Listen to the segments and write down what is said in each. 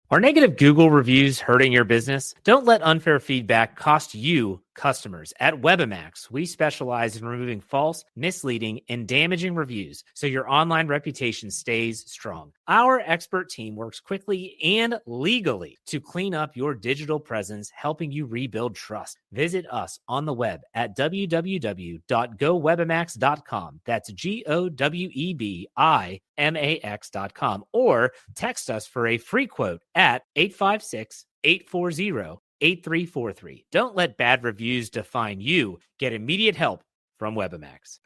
Are negative Google reviews hurting your business? Don't let unfair feedback cost you customers. At Webamax, we specialize in removing false, misleading, and damaging reviews so your online reputation stays strong. Our expert team works quickly and legally to clean up your digital presence, helping you rebuild trust. Visit us on the web at www.gowebamax.com. That's GOWEBIMAX.com, or text us for a free quote at 856-840-8343. Don't let bad reviews define you. Get immediate help from Webamax.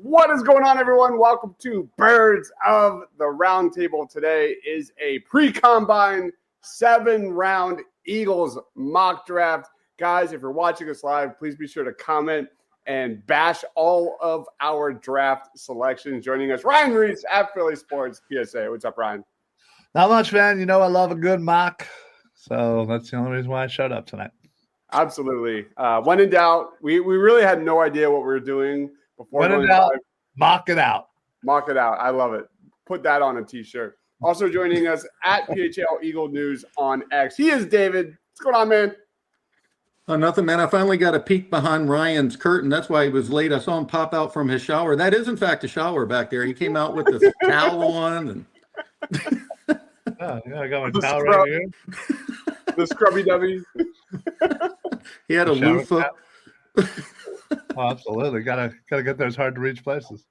What is going on, everyone? Welcome to Birds of the Roundtable. Today is a pre-combine 7-round Eagles mock draft. Guys, if you're watching us live, please be sure to comment and bash all of our draft selections. Joining us, Ryan Reese at Philly Sports PSA. What's up, Ryan? Not much, man. You know I love a good mock, so that's the only reason why I showed up tonight. Absolutely. When in doubt, we really had no idea what we were doing. When in doubt, mock it out. Mock it out. I love it. Put that on a T-shirt. Also joining us at PHL Eagle News on X. He is David. What's going on, man? Nothing, man. I finally got a peek behind Ryan's curtain. That's why he was late. I saw him pop out from his shower. That is, in fact, a shower back there. He came out with this towel on. And I got my towel right here. The scrubby dubby. He had a loofah. Oh, absolutely. Gotta get those hard to reach places.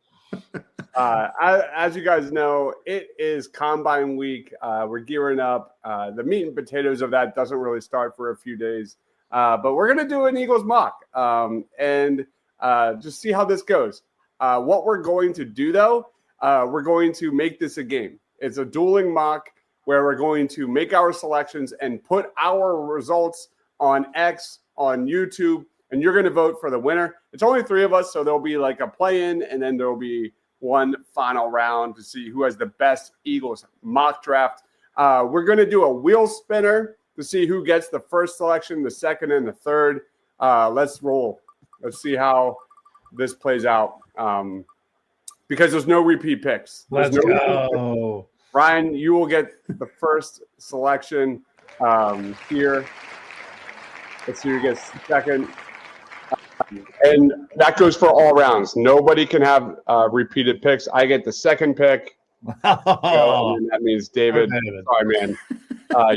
As you guys know, it is Combine Week. We're gearing up. The meat and potatoes of that doesn't really start for a few days. But we're going to do an Eagles mock and just see how this goes. What we're going to do, though, we're going to make this a game. It's a dueling mock where we're going to make our selections and put our results on X, on YouTube, and you're going to vote for the winner. It's only 3 of us, so there'll be like a play-in, and then there'll be one final round to see who has the best Eagles mock draft. We're going to do a wheel spinner to see who gets the first selection, the second, and the third. Let's roll. Let's see how this plays out because there's no repeat picks. Let's go. Ryan, you will get the first selection here. Let's see who gets second. And that goes for all rounds. Nobody can have repeated picks. I get the second pick. And that means David. Sorry, man.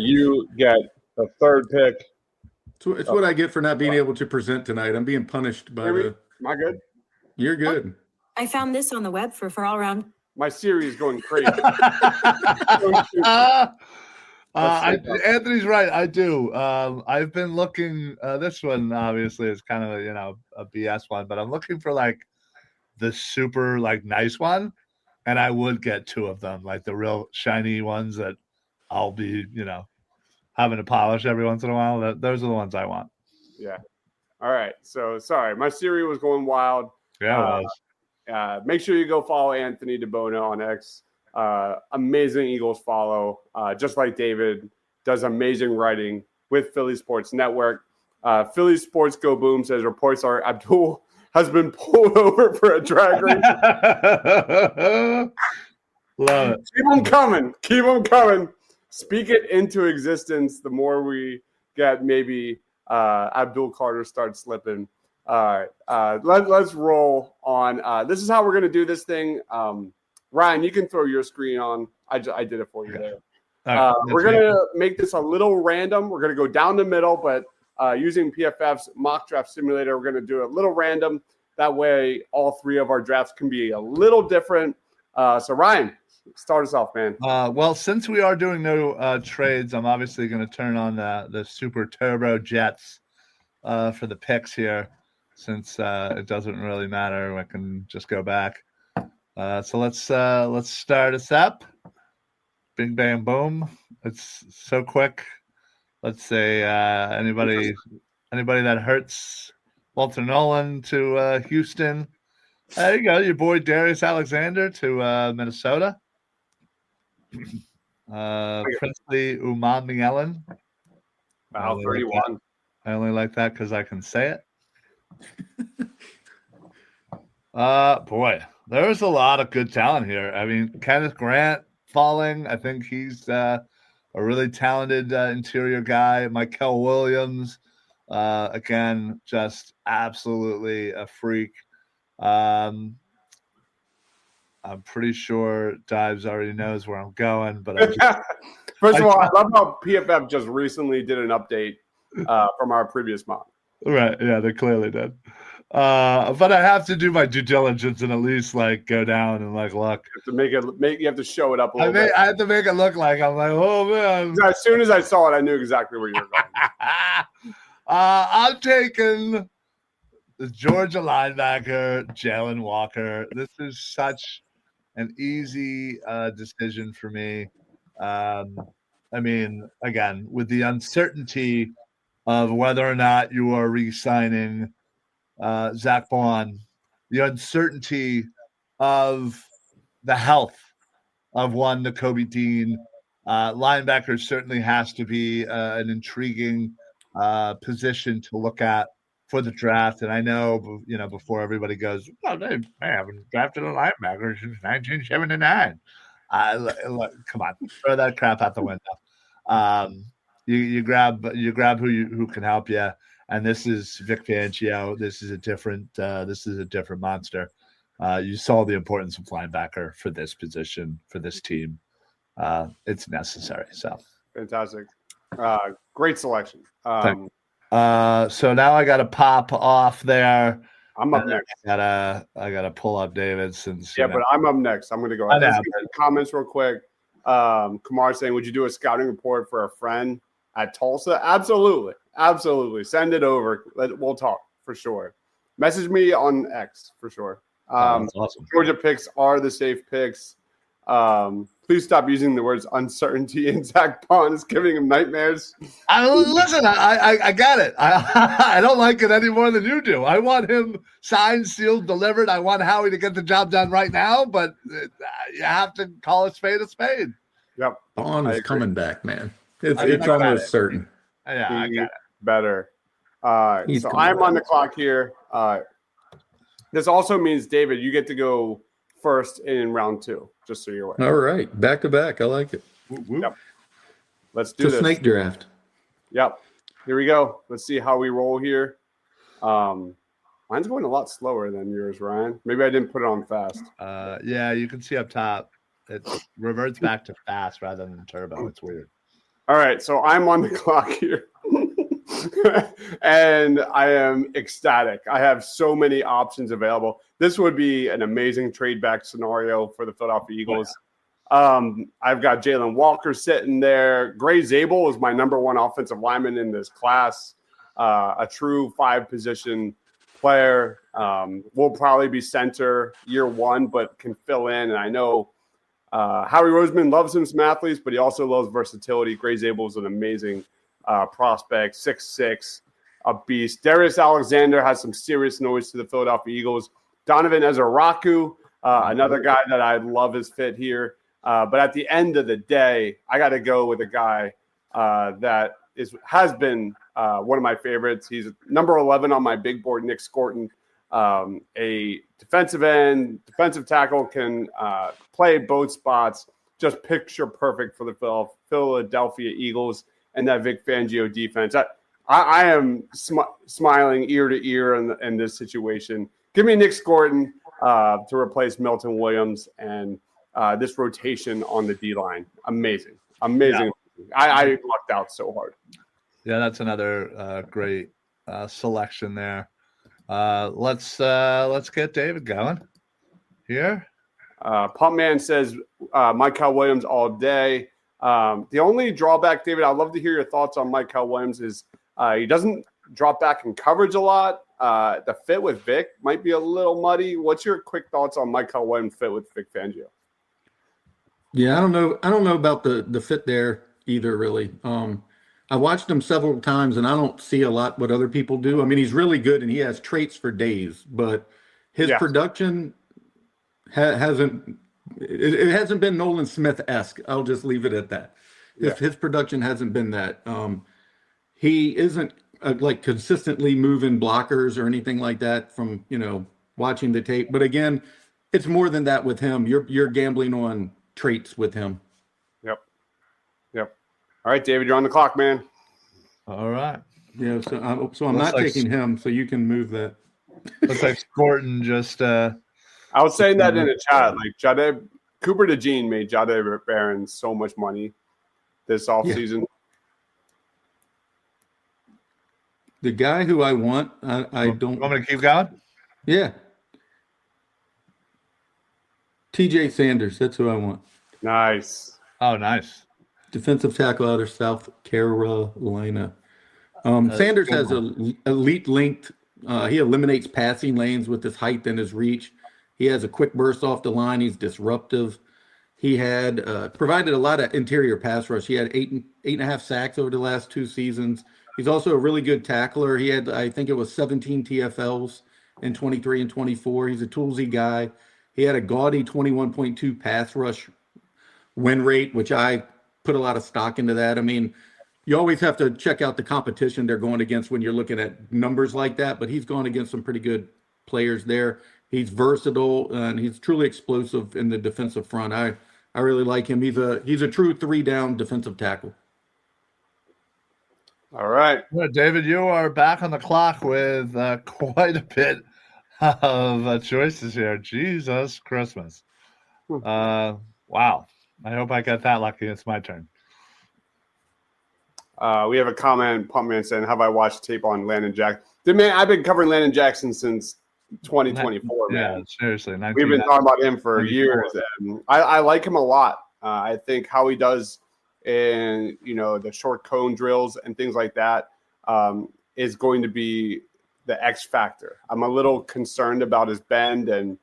You get the third pick. So it's what I get for not being able to present tonight. I'm being punished by Am I good? You're good. I found this on the web for all round. My Siri is going crazy. Anthony's right. I do. I've been looking. This one obviously is kind of a BS one, but I'm looking for like the super like nice one, and I would get 2 of them, like the real shiny ones that I'll be having to polish every once in a while. Those are the ones I want. Yeah. All right. So sorry, my Siri was going wild. Yeah, it was. Make sure you go follow Anthony DeBona on X. Amazing Eagles follow, just like David does amazing writing with Philly Sports Network. Philly Sports Go Boom says reports are Abdul has been pulled over for a drag race. Love it. Keep them coming. Keep them coming. Speak it into existence. The more we get, maybe Abdul Carter starts slipping. All right. Let's roll on. This is how we're going to do this thing. Ryan, you can throw your screen on. I did it for you there. Right, we're going to make this a little random. We're going to go down the middle, but using PFF's mock draft simulator, we're going to do a little random. That way, all 3 of our drafts can be a little different. So, Ryan, start us off, man. Well, since we are doing no trades, I'm obviously going to turn on the Super Turbo Jets for the picks here, since it doesn't really matter. I can just go back. So let's start us up. Bing, bang, boom. It's so quick. Let's say anybody that hurts. Walter Nolan to Houston. There you go. Your boy Darius Alexander to Minnesota. Princely Umami Ellen. Wow, 31. I only like that because I can say it. Boy, there's a lot of good talent here. I mean, Kenneth Grant falling. I think he's a really talented interior guy. Michael Williams, again, just absolutely a freak. I'm pretty sure Dives already knows where I'm going, but First of all, I love how PFF just recently did an update from our previous mock. Right, yeah, they clearly did. But I have to do my due diligence and at least like go down and like look. You have to show it up a little bit. I have to make it look like I'm like, oh man. As soon as I saw it, I knew exactly where you were going. I'm taking the Georgia linebacker, Jalen Walker. This is such an easy decision for me. I mean, again, with the uncertainty of whether or not you are re-signing Zach Bond, the uncertainty of the health of one Nakobe Dean. Linebacker certainly has to be an intriguing position to look at for the draft. And I know, before everybody goes, well, they haven't drafted a linebacker since 1979. Look, come on, throw that crap out the window. You grab who can help you. And this is Vic Fangio. This is a different monster. You saw the importance of linebacker for this position, for this team. It's necessary. So fantastic. Great selection. So now I got to pop off there. I'm up next. I gotta pull up David since. Yeah, but I'm up next. I'm going to go ahead. Let's get some comments real quick. Kamar saying, would you do a scouting report for a friend at Tulsa? Absolutely. Send it over. We'll talk for sure. Message me on X for sure. That's awesome. Georgia picks are the safe picks. Please stop using the words uncertainty and Zach Bond is giving him nightmares. Listen, I got it. I don't like it any more than you do. I want him signed, sealed, delivered. I want Howie to get the job done right now, but you have to call a spade a spade. Yep. Bond is coming back, man. It's almost certain. Yeah, I got it. Better. So I'm on the clock here. This also means, David, you get to go first in round 2, just so you're aware. All right. Back to back. I like it. Yep. Let's do this. Snake draft. Yep. Here we go. Let's see how we roll here. Mine's going a lot slower than yours, Ryan. Maybe I didn't put it on fast. Yeah, you can see up top. It reverts back to fast rather than turbo. It's weird. All right. So I'm on the clock here. And I am ecstatic. I have so many options available. This would be an amazing trade back scenario for the Philadelphia Eagles. I've got Jalen Walker sitting there. Gray Zabel is my number 1 offensive lineman in this class. A true 5-position player. Will probably be center year 1, but can fill in. And I know Howie Roseman loves him some athletes, but he also loves versatility. Gray Zabel is an amazing prospect, 6'6", a beast. Darius Alexander has some serious noise to the Philadelphia Eagles. Donovan Ezeraku, another guy that I love his fit here. But at the end of the day, I got to go with a guy that has been one of my favorites. He's number 11 on my big board, Nick Scorton, a defensive end, defensive tackle, can play both spots. Just picture perfect for the Philadelphia Eagles and that Vic Fangio defense. I am smiling ear to ear in this situation. Give me Nick Scorton to replace Milton Williams and this rotation on the D-line. Amazing. Yeah. I lucked out so hard. Yeah, that's another great selection there. Let's get David going here. Pump Man says Michael Williams all day. The only drawback, David, I'd love to hear your thoughts on Michael Williams is he doesn't drop back in coverage a lot. The fit with Vic might be a little muddy. What's your quick thoughts on Michael Williams' fit with Vic Fangio? Yeah, I don't know about the fit there either, really. I watched him several times, and I don't see a lot what other people do. I mean, he's really good, and he has traits for days, but his production hasn't. It hasn't been Nolan Smith-esque. I'll just leave it at that. His production hasn't been that. He isn't like consistently moving blockers or anything like that from watching the tape. But again, it's more than that with him. You're gambling on traits with him. Yep. All right, David, you're on the clock, man. All right. Yeah. So I'm not taking him. So you can move that. Looks like Sporting just. I was saying that in the chat. Like Cooper DeJean made Jade Barron so much money this offseason. The guy who I want, I don't. You want me to keep going? Yeah. TJ Sanders. That's who I want. Nice. Oh, nice. Defensive tackle out of South Carolina. Sanders has an elite length. He eliminates passing lanes with his height and his reach. He has a quick burst off the line. He's disruptive. He had provided a lot of interior pass rush. He had 8.5 sacks over the last 2 seasons. He's also a really good tackler. He had, I think it was 17 TFLs in 23 and 24. He's a toolsy guy. He had a gaudy 21.2 pass rush win rate, which I put a lot of stock into that. I mean, you always have to check out the competition they're going against when you're looking at numbers like that, but he's gone against some pretty good players there. He's versatile and he's truly explosive in the defensive front. I really like him. He's a true 3-down defensive tackle. All right. Well, David, you are back on the clock with quite a bit of choices here. Jesus Christmas. Wow. I hope I got that lucky. It's my turn. We have a comment, Pumpman, saying, have I watched tape on Landon Jackson? Man, I've been covering Landon Jackson since 2024, man. Yeah, seriously. We've been talking about him for years. And I like him a lot. I think how he does in, the short cone drills and things like that is going to be the X factor. I'm a little concerned about his bend and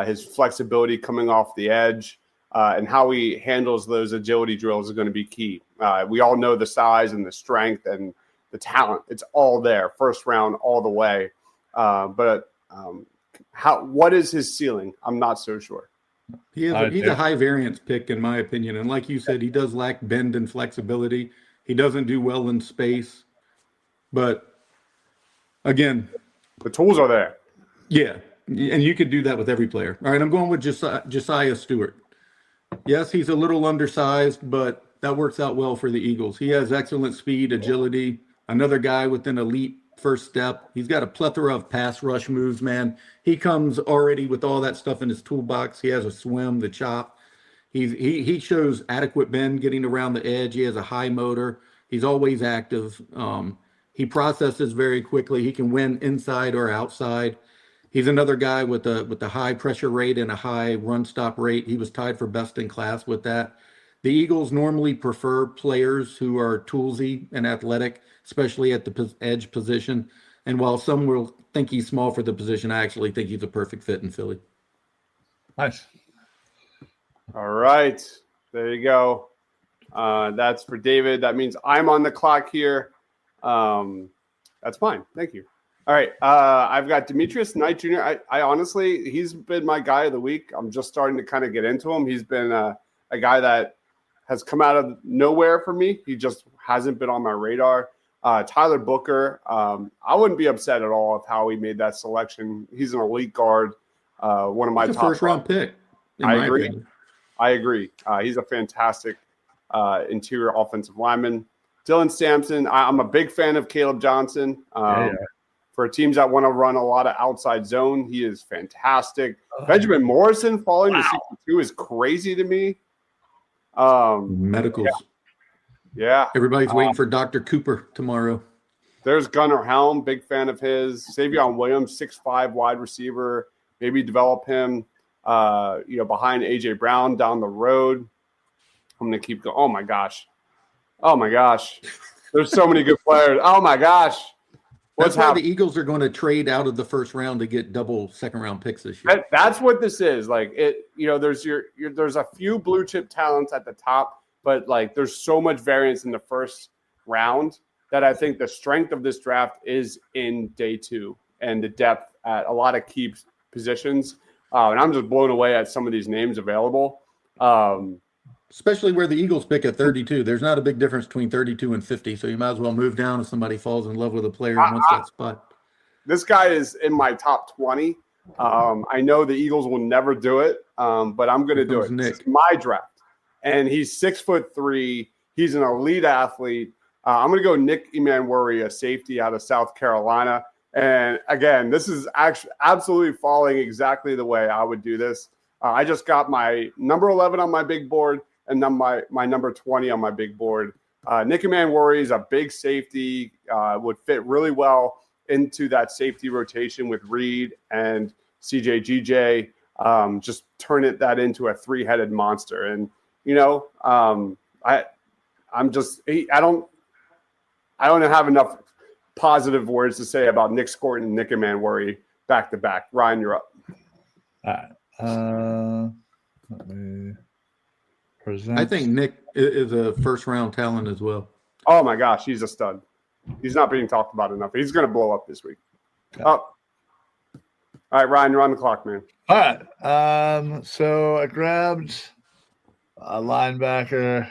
his flexibility coming off the edge. And how he handles those agility drills is going to be key. We all know the size and the strength and the talent. It's all there, first round all the way. But what is his ceiling? I'm not so sure. He's a high variance pick, in my opinion. And like you said, he does lack bend and flexibility. He doesn't do well in space. But, again. The tools are there. Yeah, and you could do that with every player. All right, I'm going with Josiah Stewart. Yes, he's a little undersized, but that works out well for the Eagles. He has excellent speed, agility, another guy with an elite first step. He's got a plethora of pass rush moves, man. He comes already with all that stuff in his toolbox. He has a swim, the chop. He shows adequate bend getting around the edge. He has a high motor. He's always active. He processes very quickly. He can win inside or outside. He's another guy with a high pressure rate and a high run stop rate. He was tied for best in class with that. The Eagles normally prefer players who are toolsy and athletic, especially at the edge position. And while some will think he's small for the position, I actually think he's a perfect fit in Philly. Nice. All right. There you go. That's for David. That means I'm on the clock here. That's fine. Thank you. All right. I've got Demetrius Knight Jr. I honestly, he's been my guy of the week. I'm just starting to kind of get into him. He's been a guy that has come out of nowhere for me. He just hasn't been on my radar. Tyler Booker, I wouldn't be upset at all of how he made that selection. He's an elite guard. One of my top first-round pick. I agree. He's a fantastic interior offensive lineman. Dylan Sampson, I'm a big fan of Caleb Johnson. For teams that want to run a lot of outside zone, he is fantastic. Benjamin Morrison falling to 62 is crazy to me. Medicals. Yeah. Everybody's waiting for Dr. Cooper tomorrow. There's Gunnar Helm, big fan of his. Savion Williams, 6'5" wide receiver. Maybe develop him, behind A.J. Brown down the road. I'm going to keep going. Oh, my gosh. There's so many good players. Oh, my gosh. That's why the Eagles are going to trade out of the first round to get double second-round picks this year. That's what this is. Like there's there's a few blue chip talents at the top, but like there's so much variance in the first round that I think the strength of this draft is in day 2 and the depth at a lot of key positions. And I'm just blown away at some of these names available. Especially where the Eagles pick at 32. There's not a big difference between 32 and 50, so you might as well move down if somebody falls in love with a player and wants that spot. This guy is in my top 20. I know the Eagles will never do it, but I'm going to do it. It's my draft. And he's 6'3". He's an elite athlete. I'm going to go Nick Emmanwori, a safety out of South Carolina. And again, this is actually absolutely falling exactly the way I would do this. I just got my number 11 on my big board and then my number 20 on my big board. Nick Emmanwori is a big safety, would fit really well into that safety rotation with Reed and CJ GJ. Just turn that into a 3-headed monster. And, I don't have enough positive words to say about Nick Scorton and Nick Emmanwori back to back. Ryan, you're up. All right. Let me present. I think Nick is a first-round talent as well. Oh, my gosh. He's a stud. He's not being talked about enough. He's going to blow up this week. Okay. All right, Ryan, you're on the clock, man. All right. So I grabbed a linebacker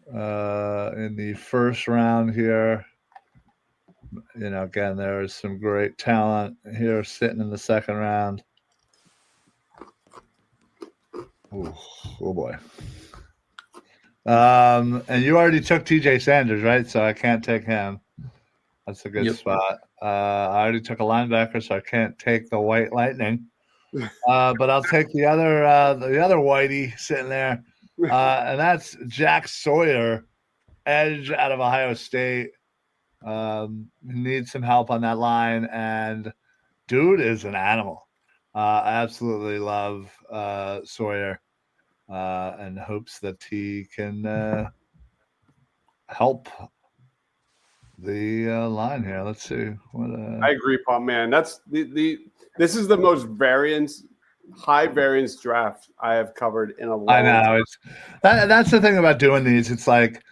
in the first round here. Again, there's some great talent here sitting in the second round. Oh boy. And you already took TJ Sanders, right? So I can't take him. That's a good spot. I already took a linebacker, so I can't take the White Lightning. But I'll take the other Whitey sitting there. And that's Jack Sawyer, edge out of Ohio State. Needs some help on that line, and dude is an animal. I absolutely love Sawyer, and hopes that he can help the line here. Let's see what. I agree, Paul. Man, that's this is the most high variance draft I have covered in a long time. I know that's the thing about doing these. It's like,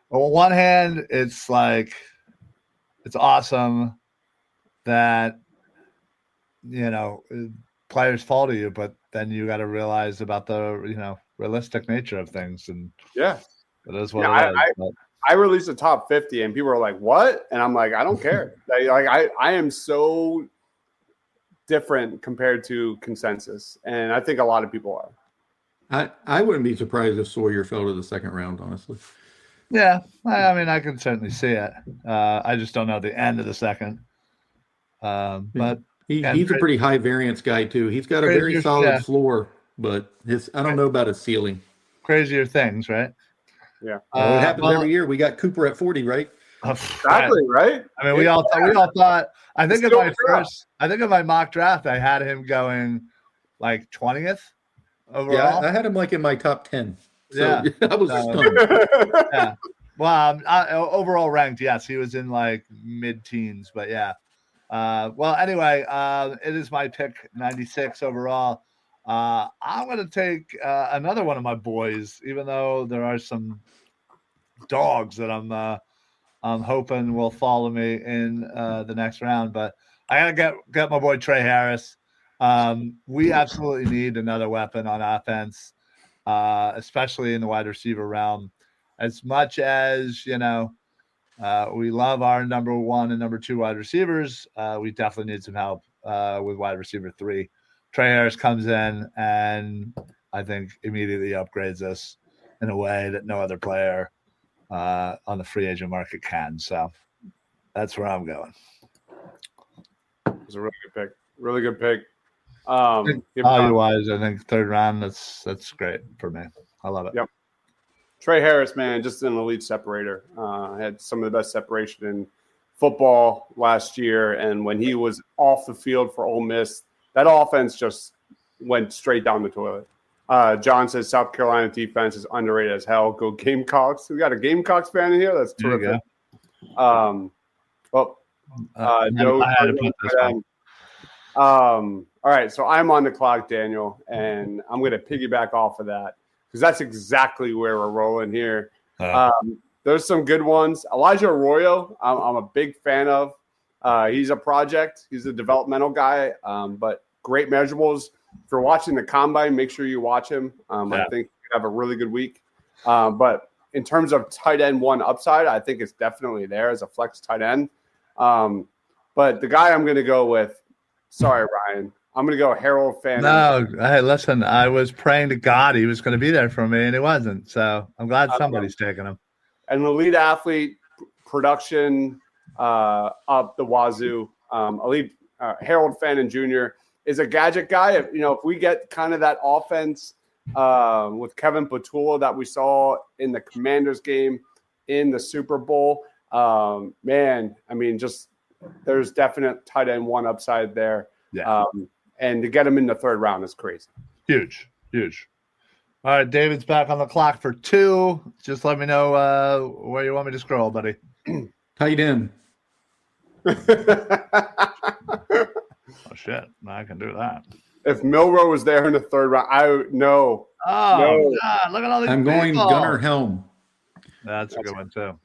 on one hand, it's like, it's awesome that players fall to you, but then you got to realize about the realistic nature of things, and it is what it is. I released a top 50, and people are like, "What?" And I'm like, "I don't care." I am so different compared to consensus, and I think a lot of people are. I wouldn't be surprised if Sawyer fell to the second round, honestly. Yeah, I mean, I can certainly see it. I just don't know the end of the second. But he's a pretty high variance guy too. He's got a very solid floor, but I don't know about his ceiling. Crazier things, right? Yeah. Well, it happens every year. We got Cooper at 40, right? Exactly, right? I mean, we all thought. I think in my mock draft, I had him going like 20th overall. Yeah, I had him like in my top 10. So Yeah, I was stunned. Yeah. Well, overall ranked, yes, he was in like mid-teens, but yeah. Well, anyway, it is my pick, 96 overall. I'm going to take another one of my boys, even though there are some dogs that I'm hoping will follow me in the next round. But I got to get my boy Trey Harris. We absolutely need another weapon on offense, especially in the wide receiver realm. As much as, we love our number 1 and number 2 wide receivers, we definitely need some help with wide receiver 3. Trey Harris comes in and I think immediately upgrades us in a way that no other player on the free agent market can. So that's where I'm going. It's a really good pick. Really good pick. Value-wise, I think third round, that's great for me. I love it. Yep. Trey Harris, man, just an elite separator. Had some of the best separation in football last year. And when he was off the field for Ole Miss, that offense just went straight down the toilet. John says South Carolina defense is underrated as hell. Go Gamecocks. We got a Gamecocks fan in here. That's terrific. All right, so I'm on the clock, Daniel, and I'm going to piggyback off of that because that's exactly where we're rolling here. The there's some good ones. Elijah Arroyo, I'm a big fan of. He's a project. He's a developmental guy, but great measurables. If you're watching the combine, make sure you watch him. I think you have a really good week. But in terms of tight end one upside, I think it's definitely there as a flex tight end. But the guy I'm going to go with, sorry, Ryan, I'm going to go Harold Fanning. No, hey, listen, I was praying to God he was going to be there for me, and he wasn't. So I'm glad somebody's taking him. An elite athlete, production up the wazoo. Elite Harold Fanning Jr. is a gadget guy. If we get kind of that offense with Kevin Patullo that we saw in the Commanders game in the Super Bowl, man, I mean, just there's definite tight end one upside there. Yeah. And to get him in the third round is crazy. Huge. All right, David's back on the clock for 2. Just let me know where you want me to scroll, buddy. Tight end. Oh, shit. I can do that. If Milroe was there in the third round, no. Oh, God, look at all these I'm going people. Gunnar Helm. That's a good one, too.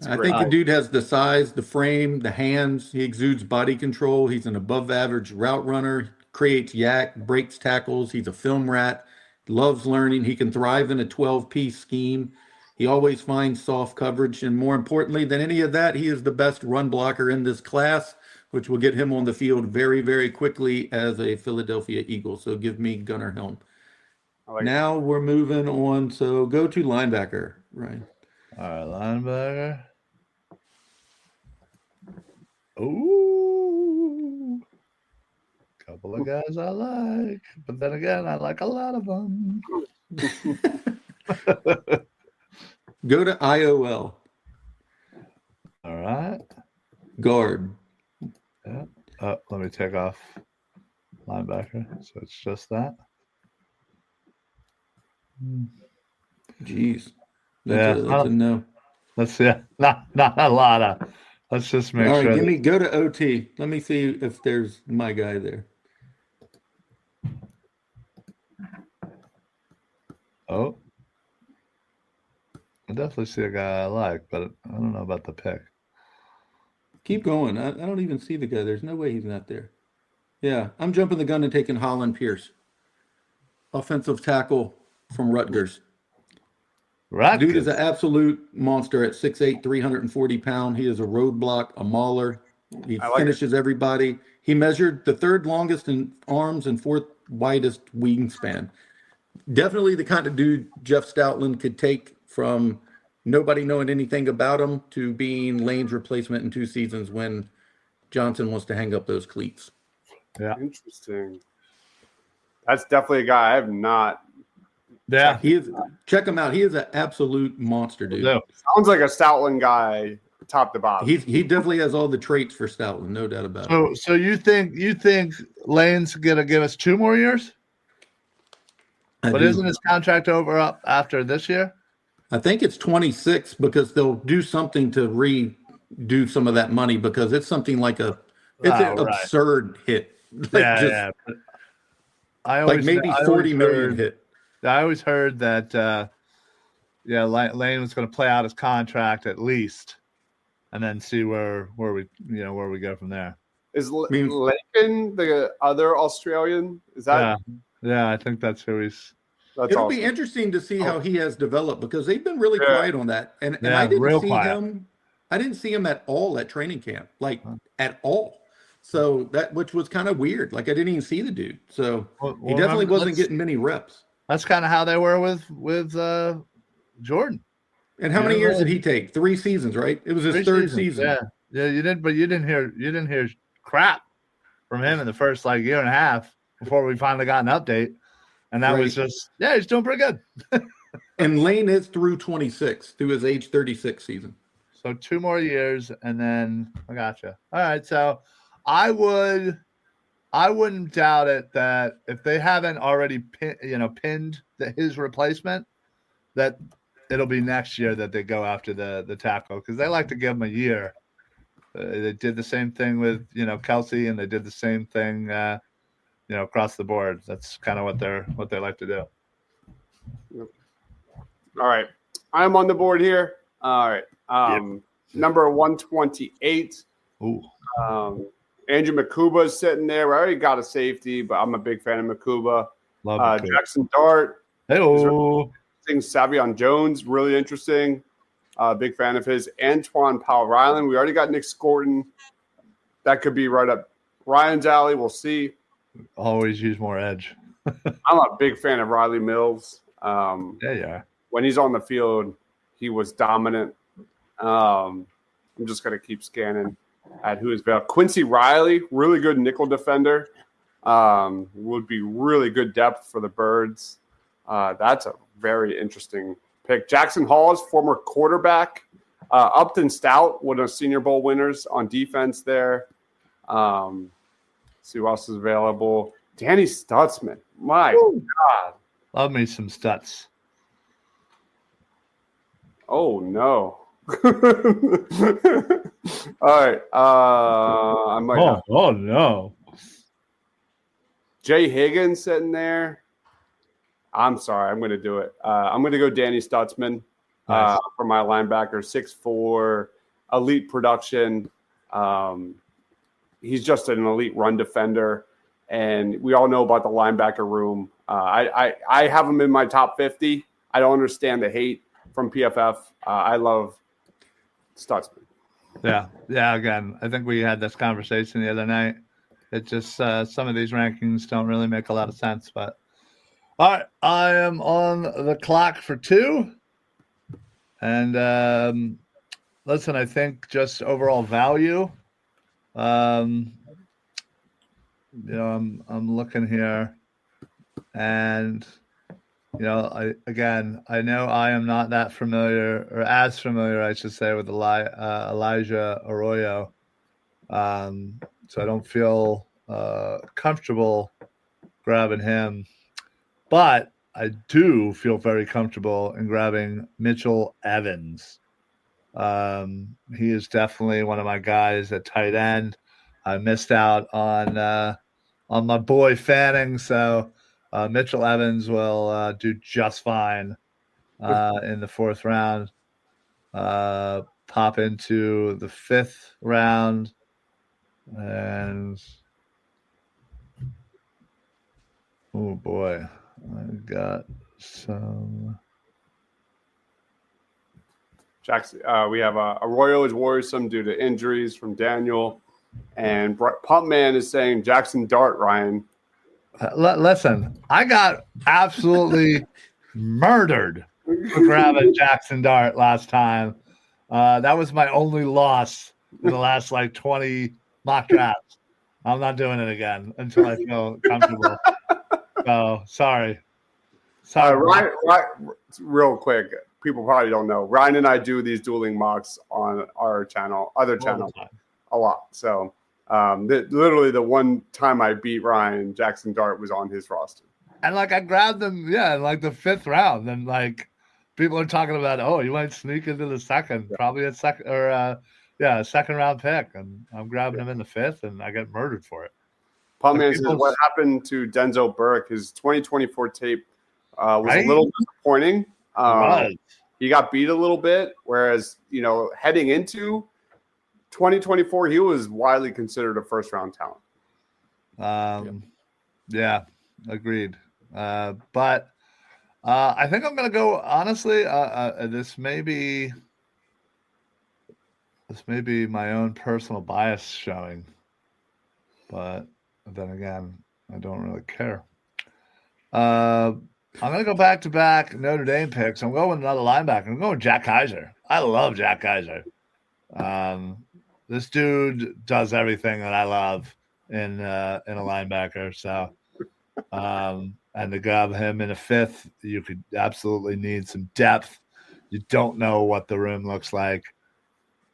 I think the dude has the size, the frame, the hands. He exudes body control. He's an above-average route runner, creates yak, breaks tackles. He's a film rat, loves learning. He can thrive in a 12-piece scheme. He always finds soft coverage. And more importantly than any of that, he is the best run blocker in this class, which will get him on the field very, very quickly as a Philadelphia Eagle. So give me Gunnar Helm. Now we're moving on. So go to linebacker, Ryan. All right, linebacker. Ooh. Couple of guys I like. But then again, I like a lot of them. Go to IOL. All right. Guard. Yeah. Let me take off linebacker. So it's just that. Jeez. That's a no. Let's see. Not a lot of. Let's just make All right, sure. go to OT. Let me see if there's my guy there. Oh. I definitely see a guy I like, but I don't know about the pick. Keep going. I don't even see the guy. There's no way he's not there. Yeah, I'm jumping the gun and taking Holland Pierce. Offensive tackle from Rutgers. Dude is an absolute monster at 6'8", 340 pounds. He is a roadblock, a mauler. He finishes everybody. He measured the 3rd longest in arms and 4th widest wingspan. Definitely the kind of dude Jeff Stoutland could take from nobody knowing anything about him to being Lane's replacement in 2 seasons when Johnson wants to hang up those cleats. Yeah. Interesting. That's definitely a guy I have not. Yeah. Check him out. He is an absolute monster, dude. Sounds like a Stoutland guy, top to bottom. He definitely has all the traits for Stoutland, no doubt about it. So you think Lane's gonna give us 2 more years? But isn't his contract up after this year? I think it's 26 because they'll do something to redo some of that money because it's something like an absurd hit. Yeah. I always, maybe 40 million hit. I always heard that, Lane was going to play out his contract at least, and then see where we go from there. Is Lakin the other Australian? Is that? Yeah, I think that's who he's. It'll be interesting to see how he has developed because they've been really quiet on that, and I didn't see him. I didn't see him at all at training camp, at all. So which was kind of weird. I didn't even see the dude. So he definitely wasn't getting many reps. That's kind of how they were with Jordan. And how many years did he take? 3 seasons, right? It was his 3rd season. Yeah. You didn't hear crap from him in the first year and a half before we finally got an update, and that was just he's doing pretty good. And Lane is through 26 through his age 36 season. So 2 more years, and then I gotcha. All right, so I wouldn't doubt it that if they haven't already pinned his replacement, that it'll be next year that they go after the tackle because they like to give him a year. They did the same thing with Kelsey, and they did the same thing across the board. That's kind of what they like to do. All right, I'm on the board here. All right. Number 128. Ooh. Andrew Makuba is sitting there. We already got a safety, but I'm a big fan of Makuba. Love Makuba. Jackson Dart. Hey-oh. Savion Jones, really interesting. Big fan of his. Antoine Powell-Ryland. We already got Nick Scorton. That could be right up Ryan's alley. We'll see. Always use more edge. I'm a big fan of Riley Mills. Yeah. When he's on the field, he was dominant. I'm just going to keep scanning at who is available. Quincy Riley, really good nickel defender. Would be really good depth for the Birds. That's a very interesting pick. Jackson Hawes, former quarterback. Upton Stout, one of the Senior Bowl winners on defense there. See who else is available. Danny Stutzman. My God. Love me some Stutz. Oh, no. All right. I might have. Oh, no. Jay Higgins sitting there. I'm sorry. I'm going to do it. I'm going to go Danny Stutzman for my linebacker. 6'4", elite production. He's just an elite run defender. And we all know about the linebacker room. I have him in my top 50. I don't understand the hate from PFF. I love Stutzman. Yeah. Again, I think we had this conversation the other night. It just some of these rankings don't really make a lot of sense. But all right, I am on the clock for 2. And listen, I think just overall value. I'm looking here, and I know I am not that familiar, or as familiar, I should say, with Elijah Arroyo. So I don't feel comfortable grabbing him, but I do feel very comfortable in grabbing Mitchell Evans. He is definitely one of my guys at tight end. I missed out on my boy Fanning, so Mitchell Evans will do just fine in the 4th round. Pop into the 5th round, and oh boy, I got some. Jackson, we have Arroyo is worrisome due to injuries from Daniel, and Pumpman is saying Jackson Dart. Ryan, listen, I got absolutely murdered for grabbing Jackson Dart last time. That was my only loss in the last 20 mock drafts. I'm not doing it again until I feel comfortable. So sorry. Ryan, real quick. People probably don't know. Ryan and I do these dueling mocks on our channel, other channels, a lot. So literally the one time I beat Ryan, Jackson Dart was on his roster. And I grabbed them, in the 5th round. And people are talking about, oh, you might sneak into the 2nd, probably a second or a 2nd round pick. And I'm grabbing him in the 5th, and I get murdered for it. Pumpman says, what happened to Denzel Burke? His 2024 tape was a little disappointing. He got beat a little bit, whereas, heading into 2024, he was widely considered a 1st-round talent. Yeah, agreed. But I think I'm going to go, honestly, this may be my own personal bias showing, but then again, I don't really care. I'm going to go back-to-back Notre Dame picks. I'm going with another linebacker. I'm going with Jack Kaiser. I love Jack Kaiser. This dude does everything that I love in a linebacker. So, and to grab him in a 5th, you could absolutely need some depth. You don't know what the room looks like.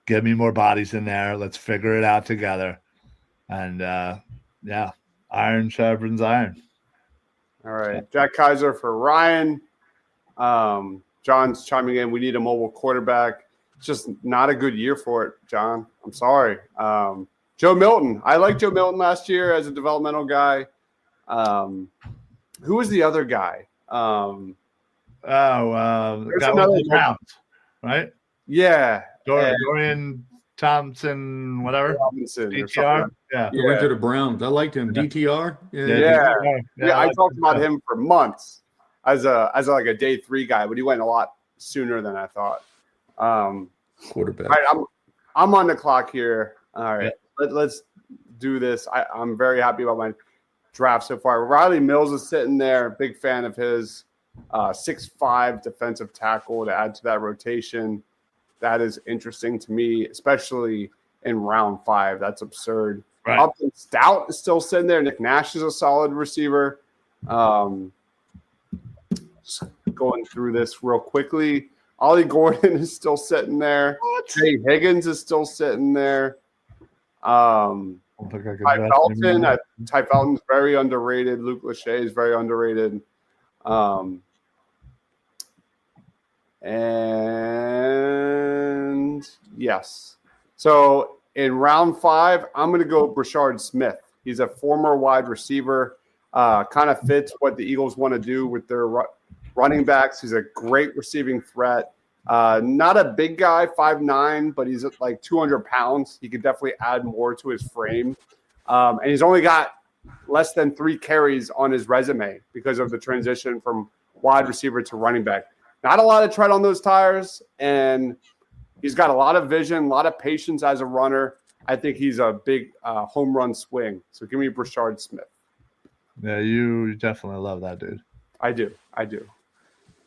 Give me more bodies in there. Let's figure it out together. And, iron sharpens iron. All right, Jack Kaiser for Ryan. John's chiming in. We need a mobile quarterback. It's just not a good year for it, John. I'm sorry. Joe Milton. I liked Joe Milton last year as a developmental guy. Who was the other guy? There's another round, right? Yeah. and Dorian Thompson, whatever. Robinson or something. DTR. Yeah. He went to the Browns. I liked him. Yeah. DTR. Yeah. I like talked him about too. him for months as like a day 3 guy, but he went a lot sooner than I thought. Quarterback. All right, I'm on the clock here. All right, let's do this. I'm very happy about my draft so far. Riley Mills is sitting there. Big fan of his 6'5" defensive tackle to add to that rotation. That is interesting to me, especially in round 5. That's absurd. Right. Upton Stout is still sitting there. Nick Nash is a solid receiver. Just going through this real quickly. Ollie Gordon is still sitting there. Jay Higgins is still sitting there. I don't think I can Ty draft Felton. anymore. Ty Felton's very underrated. Luke Lachey is very underrated. And yes. So in round 5, I'm going to go Brashard Smith. He's a former wide receiver. Kind of fits what the Eagles want to do with their running backs. He's a great receiving threat. Not a big guy, 5'9", but he's like 200 pounds. He could definitely add more to his frame. And he's only got less than 3 carries on his resume because of the transition from wide receiver to running back. Not a lot of tread on those tires, and he's got a lot of vision, a lot of patience as a runner. I think he's a big home run swing. So give me Brashard Smith. Yeah, you definitely love that dude. I do.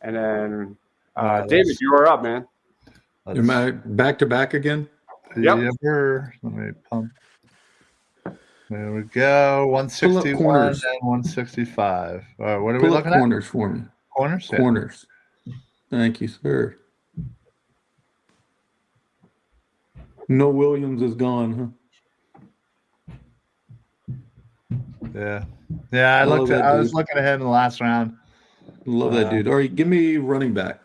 And then Right, David, you are up, man. Am I back to back again? Yep. Let me pump. There we go. Pull up 161 corners. and 165. All right, what are we Pull up looking corners for me. at? Corners? Yeah. Corners. Thank you, sir. No Williams is gone, Yeah. Yeah, I love that was dude. looking at him in the last round. huh? Love that dude. All right, give me running back.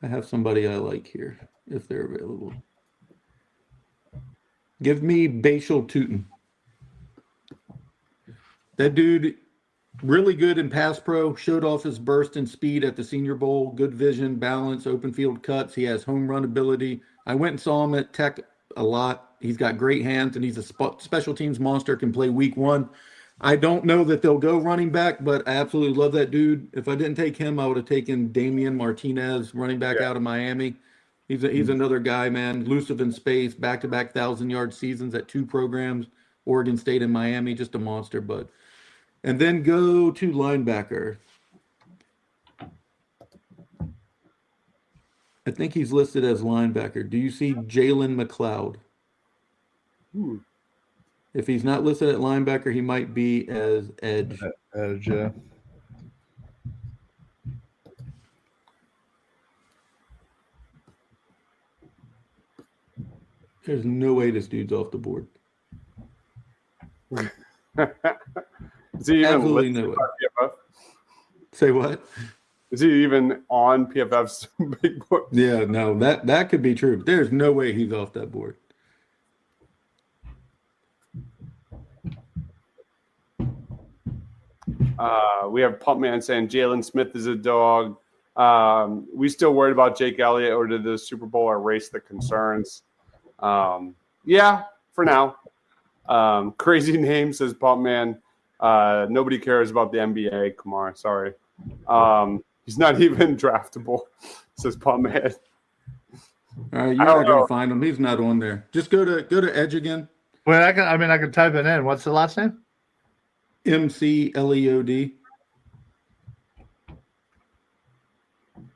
I have somebody I like here if they're available. Give me Bashal Tootin. That dude, really good in pass pro, showed off his burst and speed at the Senior Bowl. Good vision, balance, open field cuts. He has home run ability. I went and saw him at Tech a lot. He's got great hands, and he's a special teams monster, can play week 1. I don't know that they'll go running back, but I absolutely love that dude. If I didn't take him, I would have taken Damian Martinez, running back out of Miami. He's another guy, man. Elusive in space, back-to-back 1,000-yard seasons at 2 programs, Oregon State and Miami, just a monster. And then go to linebacker. I think he's listed as linebacker. Do you see Jalen McLeod? If he's not listed at linebacker, he might be as edge. Edge, yeah. There's no way this dude's off the board. Is he even Absolutely listed no way. on PFF? Say what? Is he even on PFF's big board? Yeah, no, that could be true. There's no way he's off that board. We have Pumpman saying Jalen Smith is a dog. We still worried about Jake Elliott, or did the Super Bowl erase the concerns? Yeah, for now. Crazy name, says Pumpman. Nobody cares about the NBA, Kamar. Sorry. He's not even draftable, says Pumpman. All right, you're not going to find him. He's not on there. Just go to Edge again. Wait, I can type it in. What's the last name? McLeod.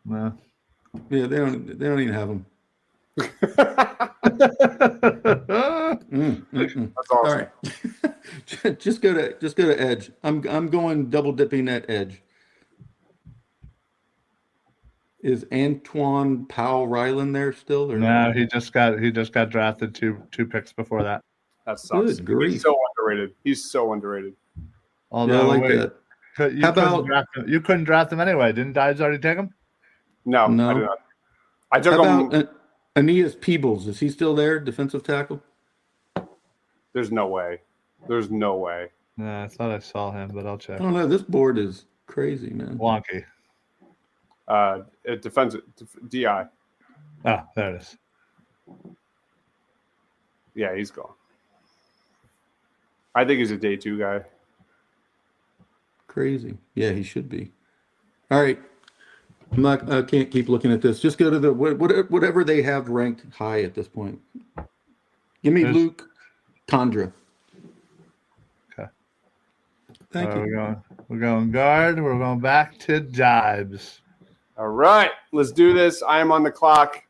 No. Yeah, they don't even have him. That's awesome. All right. just go to Edge. I'm going double dipping at Edge. Is Antoine Powell Ryland there still or No, he just got drafted two picks before that. That sucks. Good grief. He's so underrated. Although, Yeah, I like that. You couldn't draft him anyway. Didn't Dives already take him? No, No. I did not. I took How him. about Aeneas Peebles? Is he still there? Defensive tackle? There's no way. No, I thought I saw him, but I'll check. I don't know. This board is crazy, man. Wonky. Defensive DI. Oh, there it is. Yeah, he's gone. I think he's a day 2 guy. Crazy. Yeah, he should be. All right. I can't keep looking at this. Just go to the whatever they have ranked high at this point. Give me Luke Condra. Okay. Thank you. We're going guard. We're going back to Dibes. All right, let's do this. I am on the clock.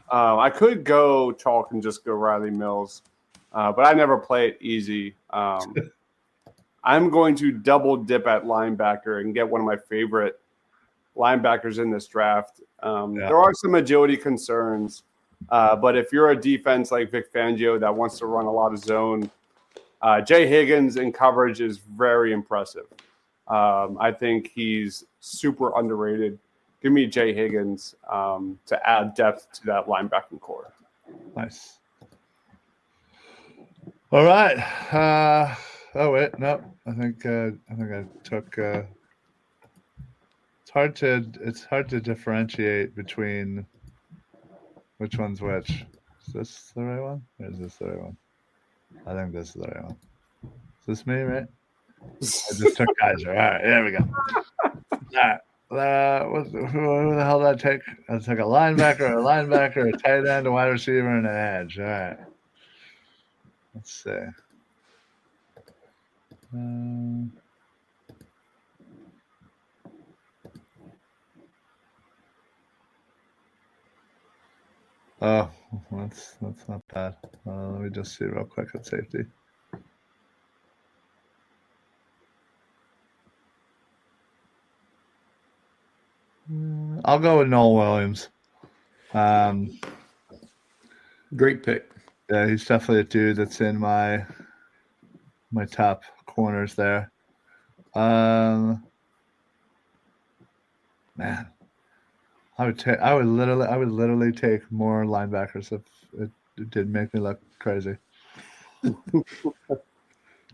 I could go chalk and just go Riley Mills, but I never play it easy. I'm going to double dip at linebacker and get one of my favorite linebackers in this draft. There are some agility concerns, but if you're a defense like Vic Fangio that wants to run a lot of zone, Jay Higgins in coverage is very impressive. I think he's super underrated. Give me Jay Higgins to add depth to that linebacking core. Nice. All right. Oh wait, no. I think I took. It's hard to differentiate between which one's which. Is this the right one? Or is this the right one? I think this is the right one. Is this me, right? I just took Kaiser. All right, there we go. All right. Who the hell did I take? I took a linebacker, a tight end, a wide receiver, and an edge. All right. Let's see. Oh, that's not bad. Let me just see real quick at safety. I'll go with Noel Williams. Great pick. Yeah, he's definitely a dude that's in my top corners there. Man, I would literally take more linebackers if it did make me look crazy.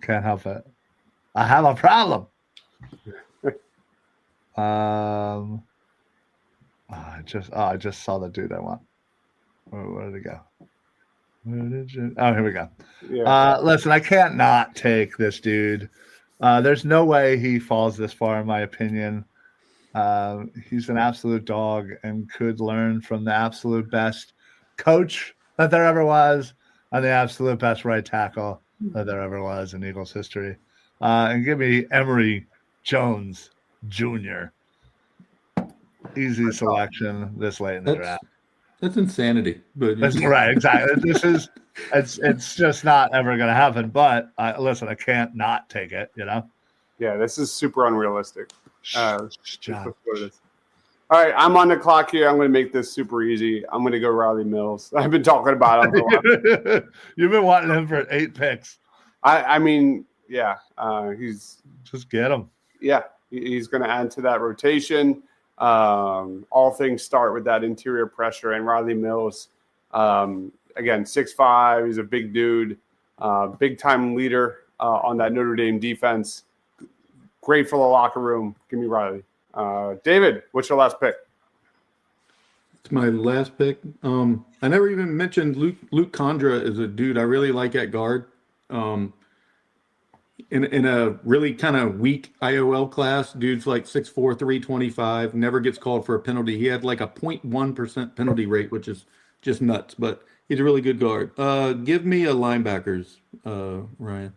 Can't help it. I have a problem. I just saw the dude I want. Where did it go? Oh, here we go. Yeah. Listen, I can't not take this dude. There's no way he falls this far, in my opinion. He's an absolute dog and could learn from the absolute best coach that there ever was and the absolute best right tackle that there ever was in Eagles history. And give me Emory Jones Jr. Easy selection this late in the draft. That's insanity. But that's right, exactly. It's just not ever going to happen. But listen, I can't not take it. Yeah, this is super unrealistic. All right, I'm on the clock here. I'm going to make this super easy. I'm going to go Riley Mills. I've been talking about him for a while. You've been wanting him for 8 picks. I mean, yeah, he's just get him. Yeah, he's going to add to that rotation. All things start with that interior pressure, and Riley Mills, again, 6'5", he's a big dude, big time leader on that Notre Dame defense. Great for the locker room. Give me Riley. David, what's your last pick? It's my last pick. I never even mentioned Luke Condra is a dude I really like at guard. In a really kind of weak IOL class, dude's like 6'4", 325, never gets called for a penalty. He had like a 0.1% penalty rate, which is just nuts, but he's a really good guard. Give me a linebackers, Ryan.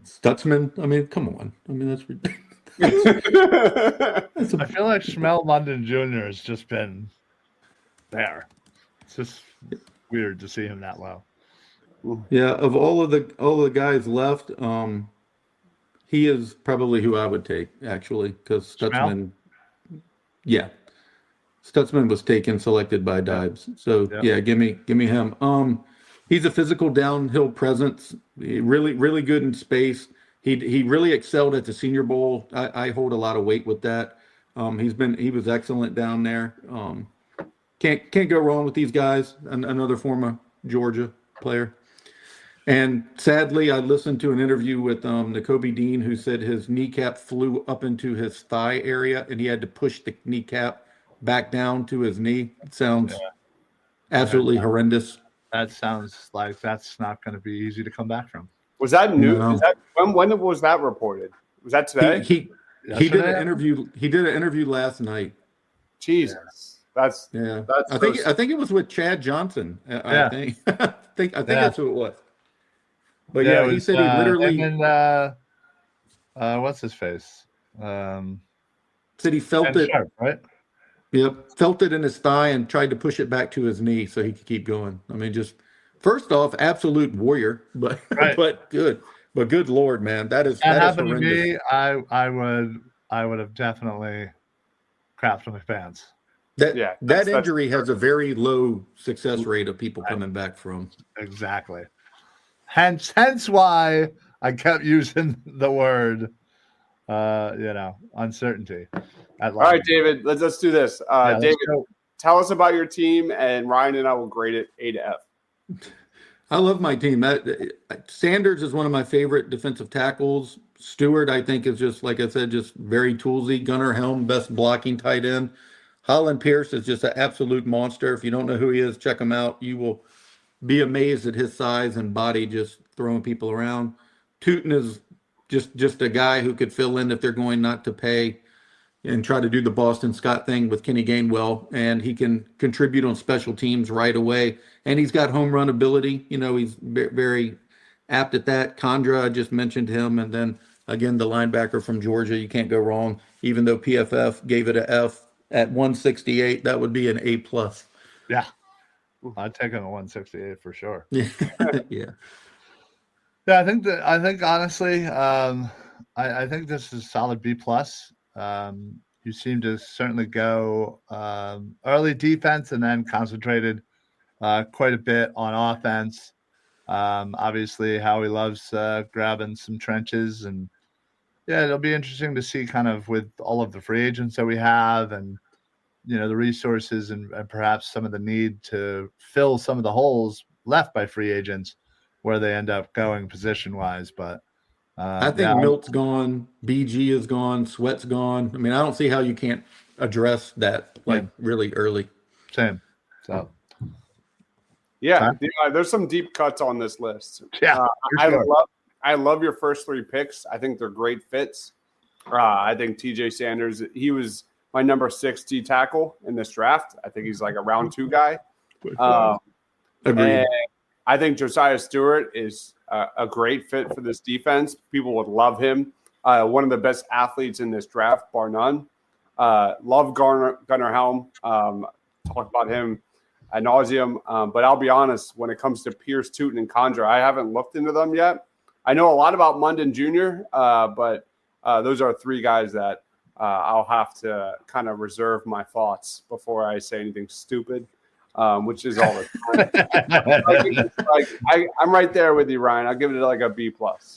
Stutzman, I mean, come on. I mean, that's ridiculous. I feel like Schmel London Jr. has just been there. It's just weird to see him that low. Yeah, of all the guys left, he is probably who I would take, actually, because Stutzman. Yeah, Stutzman was selected by Dibes. So yeah, give me him. He's a physical downhill presence. Really good in space. He really excelled at the Senior Bowl. I hold a lot of weight with that. He was excellent down there. Can't go wrong with these guys. Another former Georgia player. And sadly, I listened to an interview with N'Kobe Dean, who said his kneecap flew up into his thigh area, and he had to push the kneecap back down to his knee. It sounds absolutely horrendous. That sounds like that's not going to be easy to come back from. Was that new? No. Is that when was that reported? Was that today? He did an interview. He did an interview last night. Jesus, that's I think it was with Chad Johnson. I think that's who it was. But yeah, he said he literally what's his face? Said he felt it. Sharp, right? Yep, felt it in his thigh and tried to push it back to his knee so he could keep going. I mean, just first off, absolute warrior, but good Lord, man, that is happened horrendous. to me. I would have definitely crapped on my pants. That injury has a very low success rate of people coming back from. Exactly. Hence why I kept using the word, uncertainty. All right, David, let's do this. David, tell us about your team, and Ryan and I will grade it A to F. I love my team. Sanders is one of my favorite defensive tackles. Stewart, I think, is just, like I said, just very toolsy. Gunnar Helm, best blocking tight end. Holland Pierce is just an absolute monster. If you don't know who he is, check him out. You will be amazed at his size and body, just throwing people around. Tootin is just a guy who could fill in if they're going not to pay and try to do the Boston Scott thing with Kenny Gainwell, and he can contribute on special teams right away. And he's got home run ability. He's very apt at that. Condra, I just mentioned him, and then again the linebacker from Georgia. You can't go wrong. Even though PFF gave it an F at 168, that would be an A+. Yeah, I'd take him at 168 for sure. Yeah. Yeah, I think honestly, I think this is a solid B+. You seem to certainly go early defense and then concentrated quite a bit on offense. Obviously, Howie loves grabbing some trenches, and it'll be interesting to see kind of with all of the free agents that we have, and the resources and perhaps some of the need to fill some of the holes left by free agents, where they end up going position wise. But I think Milt's gone, BG is gone, Sweat's gone. I mean, I don't see how you can't address that really early. Same. So there's some deep cuts on this list. Yeah, I love your first three picks. I think they're great fits. I think TJ Sanders, he was my number 6 D tackle in this draft. I think he's like a round 2 guy. Agreed. I think Josiah Stewart is a great fit for this defense. People would love him. One of the best athletes in this draft, bar none. Love Gunnar Helm. Talk about him ad nauseum. But I'll be honest, when it comes to Pierce, Tootin, and Condra, I haven't looked into them yet. I know a lot about Munden Jr., but those are 3 guys that I'll have to kind of reserve my thoughts before I say anything stupid. Which is all the time. I'm right there with you, Ryan. I'll give it like a B+.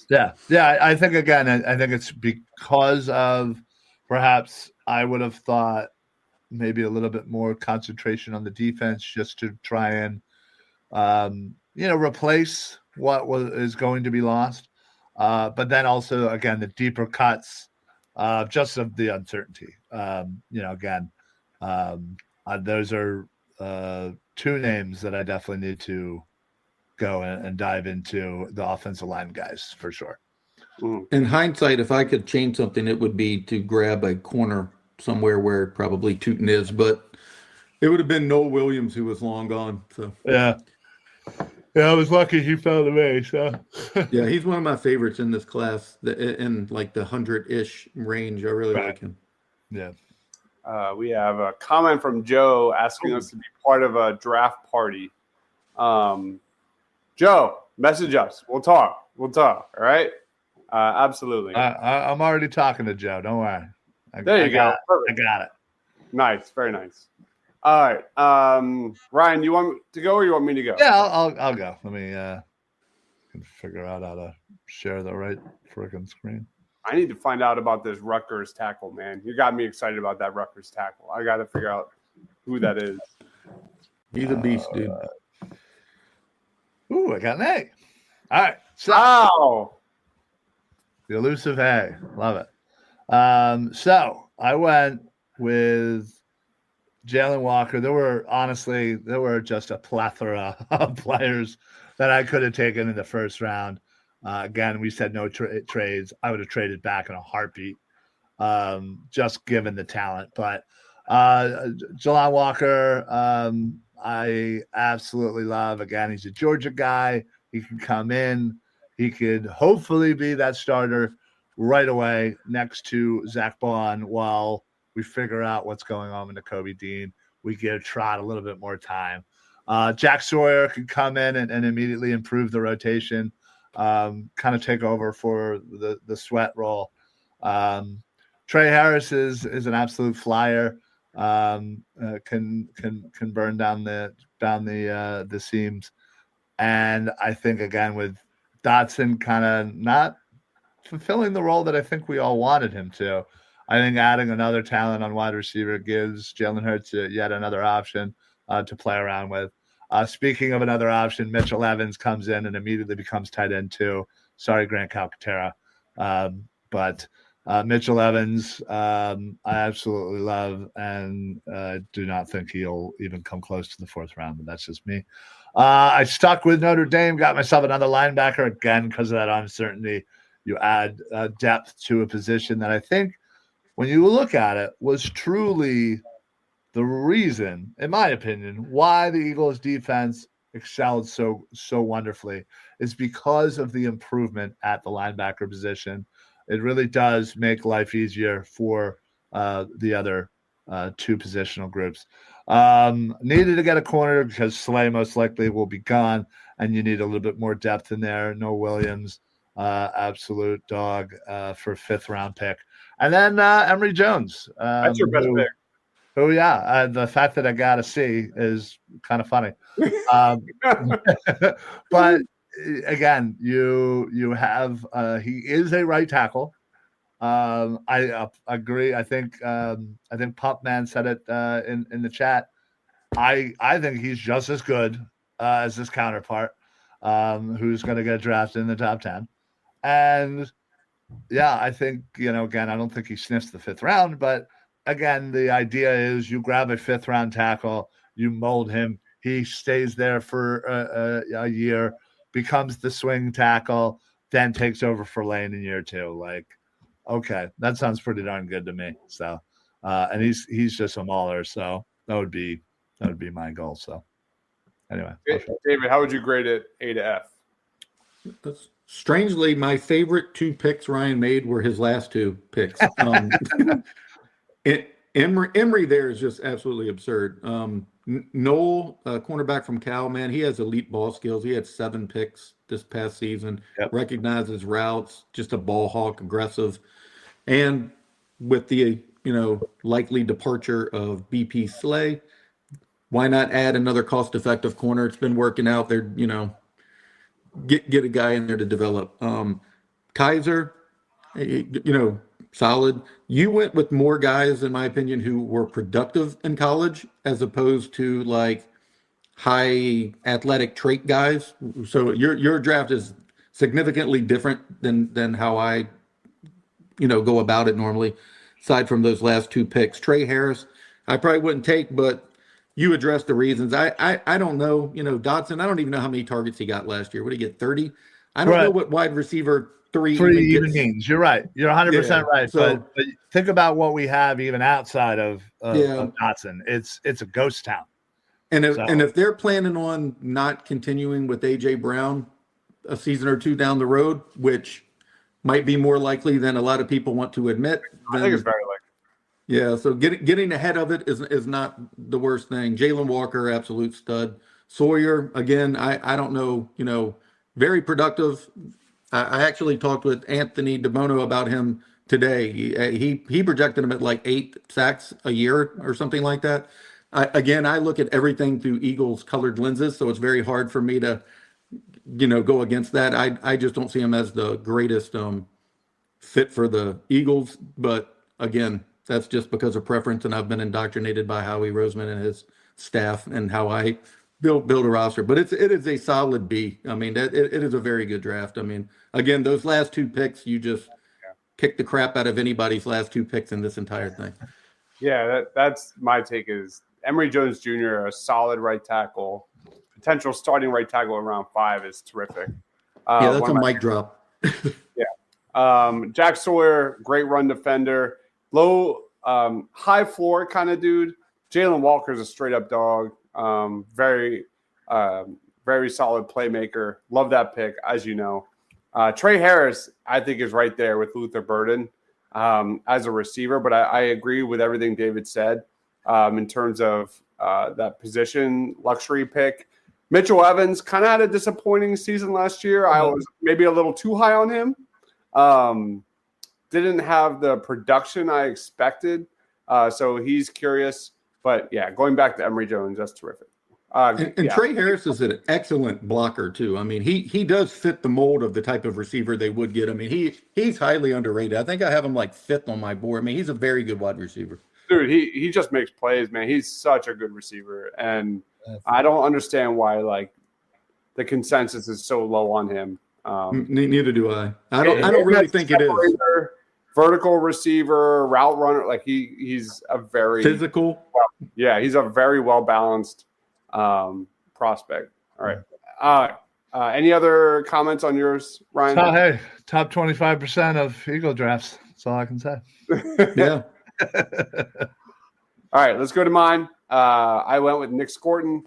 Yeah. I think it's because of perhaps I would have thought maybe a little bit more concentration on the defense just to try and replace what is going to be lost. But then also again the deeper cuts, just of the uncertainty. Those are 2 names that I definitely need to go and dive into the offensive line guys for sure. In hindsight, if I could change something, it would be to grab a corner somewhere where probably Tootin is, but it would have been Noel Williams, who was long gone. So yeah, I was lucky he fell to me. So yeah, he's one of my favorites in this class, in like the 100-ish range. I really like him. Yeah. We have a comment from Joe asking us to be part of a draft party. Joe, message us. We'll talk. All right. Absolutely. I'm already talking to Joe. Don't worry. There you go. I got it. Nice. Very nice. All right. Ryan, you want to go or you want me to go? Yeah, I'll go. Let me figure out how to share the right freaking screen. I need to find out about this Rutgers tackle, man. You got me excited about that Rutgers tackle. I got to figure out who that is. He's a beast, dude. Ooh, I got an A. All right. So Wow. the elusive A. Love it. So I went with Jalen Walker. There were just a plethora of players that I could have taken in the first round. Again, we said no trades. I would have traded back in a heartbeat, just given the talent. But Jalen Walker, I absolutely love. Again, he's a Georgia guy. He can come in. He could hopefully be that starter right away next to Zach Bond while we figure out what's going on with Nakobe Dean. We give Trot a little bit more time. Jack Sawyer can come in and immediately improve the rotation, kind of take over for the sweat role. Trey Harris is an absolute flyer. Can burn down the seams, and I think again with Dotson kind of not fulfilling the role that I think we all wanted him to. I think adding another talent on wide receiver gives Jalen Hurts yet another option to play around with. Speaking of another option, Mitchell Evans comes in and immediately becomes tight end too. Sorry, Grant Calcaterra. But Mitchell Evans, I absolutely love and do not think he'll even come close to the fourth round, but that's just me. I stuck with Notre Dame, got myself another linebacker again because of that uncertainty. You add depth to a position that I think, when you look at it, was truly the reason, in my opinion, why the Eagles defense excelled so wonderfully is because of the improvement at the linebacker position. It really does make life easier for the other two positional groups. Needed to get a corner because Slay most likely will be gone, and you need a little bit more depth in there. No Williams, absolute dog for fifth round pick. And then Emory Jones. That's your best pick. Oh, yeah. The fact that I got to see is kind of funny. But again, you have he is a right tackle. I agree. I think Pumpman said it in the chat. I think he's just as good as his counterpart, who's going to get drafted in the top 10. And yeah, I think, again, I don't think he sniffs the fifth round, but again, the idea is you grab a fifth round tackle, you mold him, he stays there for a year, becomes the swing tackle, then takes over for Lane in year two. Like, okay, that sounds pretty darn good to me. So, and he's just a mauler, so that would be my goal. So, anyway, David, how would you grade it A to F? Strangely, my favorite two picks Ryan made were his last two picks. Emory there is just absolutely absurd. Noel, cornerback from Cal, man, he has elite ball skills. He had 7 picks this past season. Yep. Recognizes routes, just a ball hawk, aggressive. And with the likely departure of BP Slay, why not add another cost-effective corner? It's been working out there. Get a guy in there to develop. Kaiser, solid. You went with more guys, in my opinion, who were productive in college as opposed to like high athletic trait guys. So your draft is significantly different than how I, go about it normally. Aside from those last 2 picks, Trey Harris, I probably wouldn't take, but you addressed the reasons. I don't know. Dotson, I don't even know how many targets he got last year. What did he get, 30? I don't know what wide receiver 3 even means. You're right. You're 100% right. So, but think about what we have even outside of Dotson. It's a ghost town. And if they're planning on not continuing with A.J. Brown a season or 2 down the road, which might be more likely than a lot of people want to admit. I think it's very likely. Yeah, so getting ahead of it is not the worst thing. Jalen Walker, absolute stud. Sawyer, again, I don't know, very productive. I actually talked with Anthony DeBono about him today. He projected him at like 8 sacks a year or something like that. I look at everything through Eagles colored lenses, so it's very hard for me to, go against that. I just don't see him as the greatest fit for the Eagles. But again, that's just because of preference, and I've been indoctrinated by Howie Roseman and his staff and how I build a roster, but it is a solid B. I mean, it is a very good draft. I mean, again, those last two picks, you just kick the crap out of anybody's last two picks in this entire thing. Yeah, that's my take. Is Emory Jones Jr. a solid right tackle? Potential starting right tackle in round 5 is terrific. Yeah, that's a mic drop. Jack Sawyer, great run defender, low, high floor kind of dude. Jalen Walker's a straight up dog. Very solid playmaker. Love that pick, as you know. Trey Harris, I think, is right there with Luther Burden as a receiver, but I agree with everything David said in terms of that position luxury pick. Mitchell Evans kind of had a disappointing season last year. I was maybe a little too high on him. Didn't have the production I expected. So he's curious. But, yeah, going back to Emory Jones, that's terrific. And Trey Harris is an excellent blocker, too. I mean, he does fit the mold of the type of receiver they would get. I mean, he's highly underrated. I think I have him like 5th on my board. I mean, he's a very good wide receiver. Dude, he just makes plays, man. He's such a good receiver. And I don't understand why, like, the consensus is so low on him. Neither do I. I don't really think it is. Vertical receiver, route runner. Like, he's a very – physical. He's a very well-balanced prospect. All right. Any other comments on yours, Ryan? Hey, top 25% of Eagle drafts. That's all I can say. Yeah. All right, let's go to mine. I went with Nick Scorton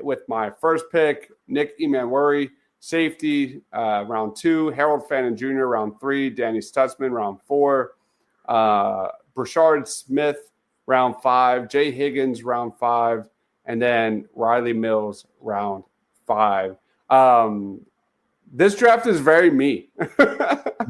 with my first pick. Nick Emanwuri, safety, round 2. Harold Fannin Jr., round 3. Danny Stutzman, round 4. Brashard Smith, round 5. Jay Higgins, round 5. And then Riley Mills, round 5. This draft is very me.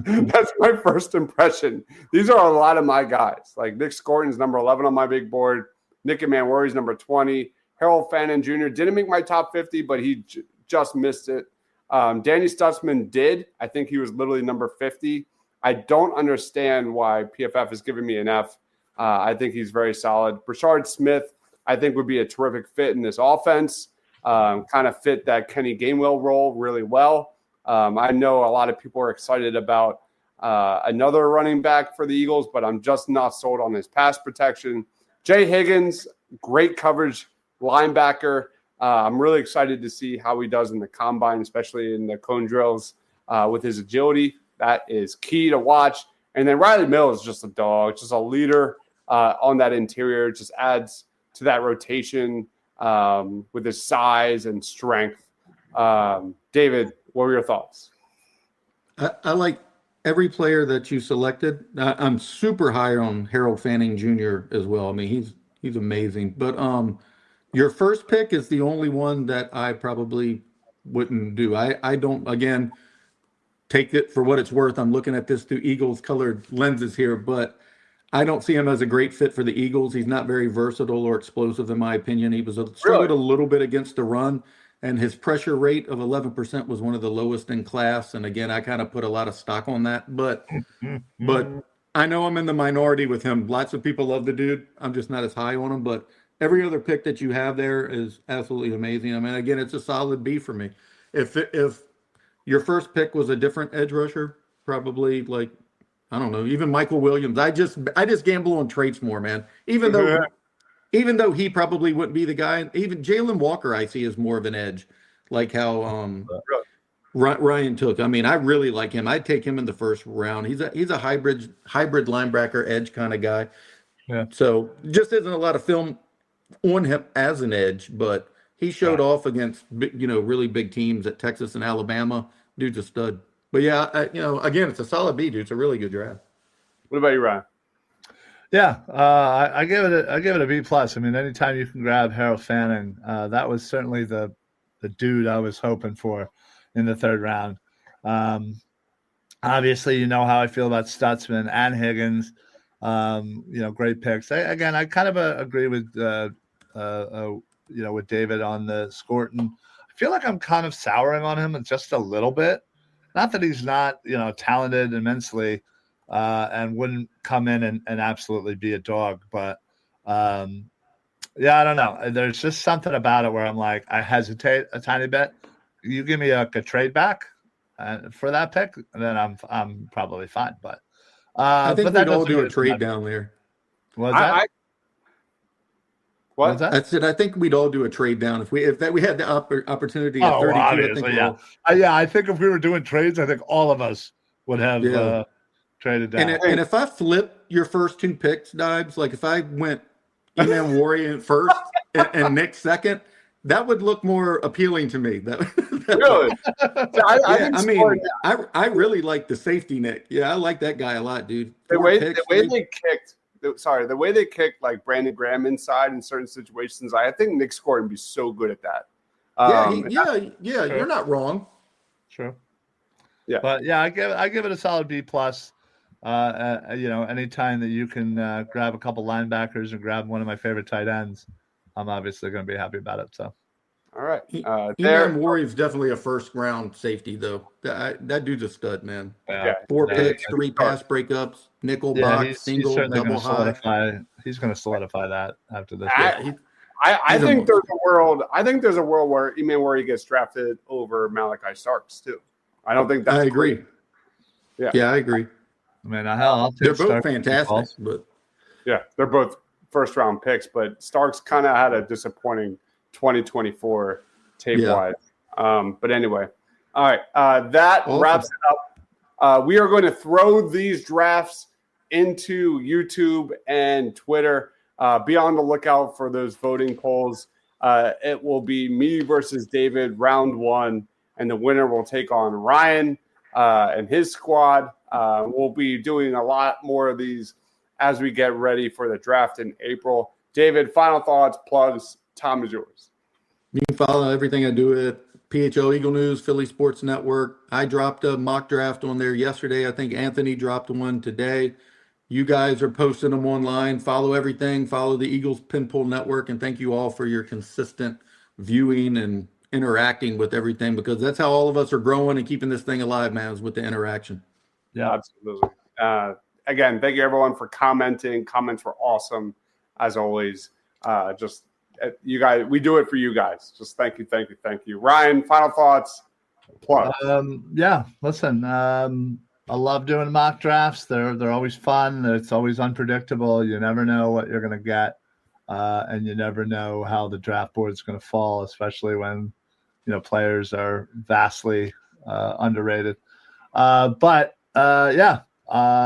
That's my first impression. These are a lot of my guys. Like Nick Scorton's number 11 on my big board. Nick Emanwuri's number 20. Harold Fannin Jr. didn't make my top 50, but he just missed it. Danny Stutzman did. I think he was literally number 50. I don't understand why PFF is giving me an F. I think he's very solid. Brashard Smith, I think, would be a terrific fit in this offense. Kind of fit that Kenny Gainwell role really well. I know a lot of people are excited about another running back for the Eagles, but I'm just not sold on his pass protection. Jay Higgins, great coverage linebacker. I'm really excited to see how he does in the combine, especially in the cone drills with his agility. That is key to watch. And then Riley Mills is just a dog, just a leader on that interior, just adds to that rotation with his size and strength. David, what were your thoughts? I like every player that you selected. I'm super high on Harold Fanning Jr. as well. I mean, he's amazing. But your first pick is the only one that I probably wouldn't do. I don't, again, take it for what it's worth. I'm looking at this through Eagles colored lenses here, but I don't see him as a great fit for the Eagles. He's not very versatile or explosive, in my opinion. He was struggled a little bit against the run, and his pressure rate of 11% was one of the lowest in class. And again, I kind of put a lot of stock on that, but I know I'm in the minority with him. Lots of people love the dude. I'm just not as high on him, but every other pick that you have there is absolutely amazing. I mean, again, it's a solid B for me. If your first pick was a different edge rusher, probably like, I don't know, even Michael Williams. I just gamble on traits more, man. Even though he probably wouldn't be the guy. Even Jalen Walker, I see as more of an edge, like how Ryan took. I mean, I really like him. I'd take him in the first round. He's a hybrid linebacker edge kind of guy. Yeah. So just isn't a lot of film on him as an edge, but he showed off against really big teams at Texas and Alabama. Dude's a stud. But yeah, again, it's a solid B, dude. It's a really good draft. What about you, Ryan? Yeah, I give it a B plus. I mean, anytime you can grab Harold Fanning, that was certainly the dude I was hoping for in the third round. Obviously, you know how I feel about Stutzman and Higgins. Great picks. I kind of agree with with David on the Scorton. I feel like I'm kind of souring on him just a little bit. Not that he's not, talented immensely and wouldn't come in and absolutely be a dog. But, Yeah, I don't know. There's just something about it where I'm like, I hesitate a tiny bit. You give me a trade back for that pick, and then I'm probably fine. But I think that we'd all doesn't do mean a it's trade not. down there. What was that? What was What? that? I said I think we'd all do a trade down if we had the opportunity at Oh, 32. I think obviously, we're yeah. all Yeah, I think if we were doing trades, I think all of us would have yeah. traded And down. and if I flip your first two picks, Dibes, like if I went Eman Warrior first and Nick second, that would look more appealing to me. Really? So I Yeah, think I mean, I really like the safety Nick. Yeah, I like that guy a lot, dude. the 4 way picks. the way they kicked like Brandon Graham inside in certain situations, I think Nick Gordon would be so good at that. Yeah, Sure. you're not wrong. True. Yeah. But yeah, I give it a solid B plus. Anytime that you can grab a couple linebackers and grab one of my favorite tight ends, I'm obviously going to be happy about it. So, all right. Eman Warrior's definitely a first round safety though. That dude's a stud, man. Yeah. 4 Yeah, picks, 3 pass breakups, nickel box, he's single, certainly going double to high. solidify. He's going to solidify that after this. I think there's a world. I think there's a world where Eman Warrior gets drafted over Malachi Starks too. I don't think that's I agree. great. Yeah. Yeah, I agree. I mean, I'll take They're both Starks fantastic, but Yeah, they're both first round picks, but Starks kind of had a disappointing 2024 tape wise. But anyway, all right, that awesome. wraps it up. We are going to throw these drafts into YouTube and Twitter. Be on the lookout for those voting polls. It will be me versus David, round 1, and the winner will take on Ryan and his squad. We'll be doing a lot more of these as we get ready for the draft in April. David, final thoughts, plugs. Tom is yours. You can follow everything I do at PHO Eagle News, Philly Sports Network. I dropped a mock draft on there yesterday. I think Anthony dropped one today. You guys are posting them online. Follow everything. Follow the Eagles Pinpool Network. And thank you all for your consistent viewing and interacting with everything, because that's how all of us are growing and keeping this thing alive, man, is with the interaction. Yeah, absolutely. Again, thank you everyone for commenting. Comments were awesome as always. You guys, we do it for you guys. Just thank you. Ryan, final thoughts. Plug. Listen, I love doing mock drafts. They're always fun. It's always unpredictable. You never know what you're going to get, and you never know how the draft board is going to fall, especially when players are vastly underrated.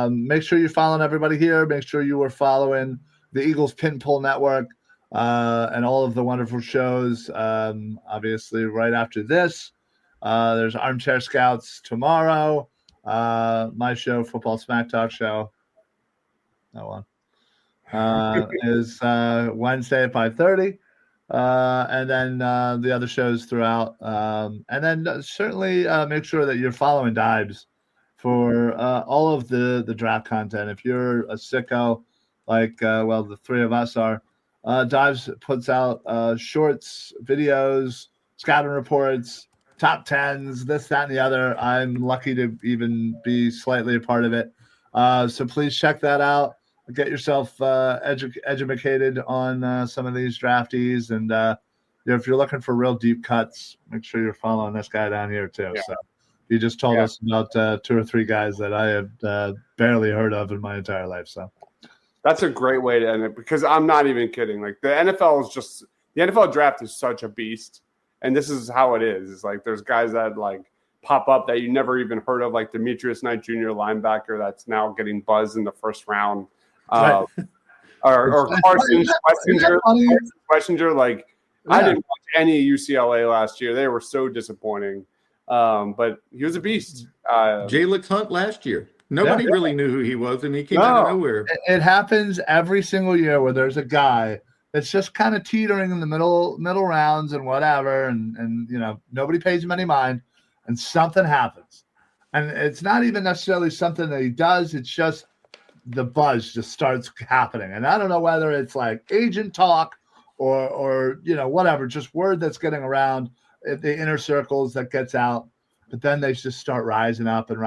Make sure you're following everybody here. Make sure you are following the Eagles Pinpool Network and all of the wonderful shows. Obviously, right after this, there's Armchair Scouts tomorrow. My show, Football Smack Talk Show, that one is Wednesday at 5:30. And then the other shows throughout. And then certainly make sure that you're following Dibes for all of the draft content. If you're a sicko, like, the three of us are, Dibes puts out shorts, videos, scouting reports, top 10s, this, that, and the other. I'm lucky to even be slightly a part of it. So please check that out. Get yourself educated on some of these draftees. And if you're looking for real deep cuts, make sure you're following this guy down here too. Yeah. So he just told us about 2 or 3 guys that I have barely heard of in my entire life. So that's a great way to end it, because I'm not even kidding. Like, the NFL draft is such a beast. And this is how it is. It's like there's guys that like pop up that you never even heard of, like Demetrius Knight Jr., linebacker, that's now getting buzzed in the first round. Or Carson Schlesinger. Like, I didn't watch any UCLA last year. They were so disappointing. But he was a beast. Jalix Hunt last year. Nobody really knew who he was, and he came out of nowhere. It happens every single year where there's a guy that's just kind of teetering in the middle rounds and whatever, and nobody pays him any mind, and something happens. And it's not even necessarily something that he does, it's just the buzz just starts happening. And I don't know whether it's like agent talk or whatever, just word that's getting around the inner circles that gets out. But then they just start rising up. And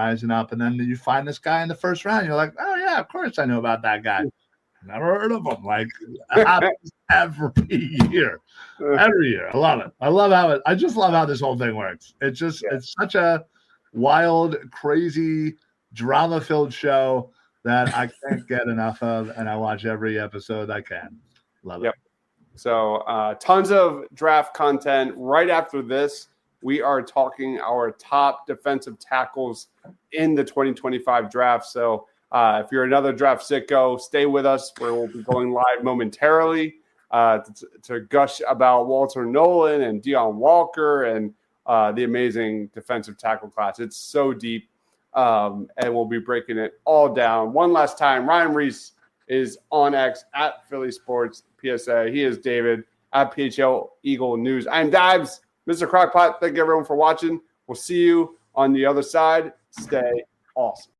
then you find this guy in the first round. You're like, oh, yeah, of course I know about that guy. Never heard of them. Like, happens every year. Every year. I love it. I just love how this whole thing works. It's such a wild, crazy, drama-filled show that I can't get enough of, and I watch every episode I can. Love it. So tons of draft content. Right after this, we are talking our top defensive tackles in the 2025 draft. So if you're another draft sicko, stay with us where we'll be going live momentarily to gush about Walter Nolan and Deion Walker and the amazing defensive tackle class. It's so deep, and we'll be breaking it all down. One last time, Ryan Reese is on X at Philly Sports PSA. He is David at PHL Eagle News. I'm Dabs, Mr. Crockpot. Thank you, everyone, for watching. We'll see you on the other side. Stay awesome.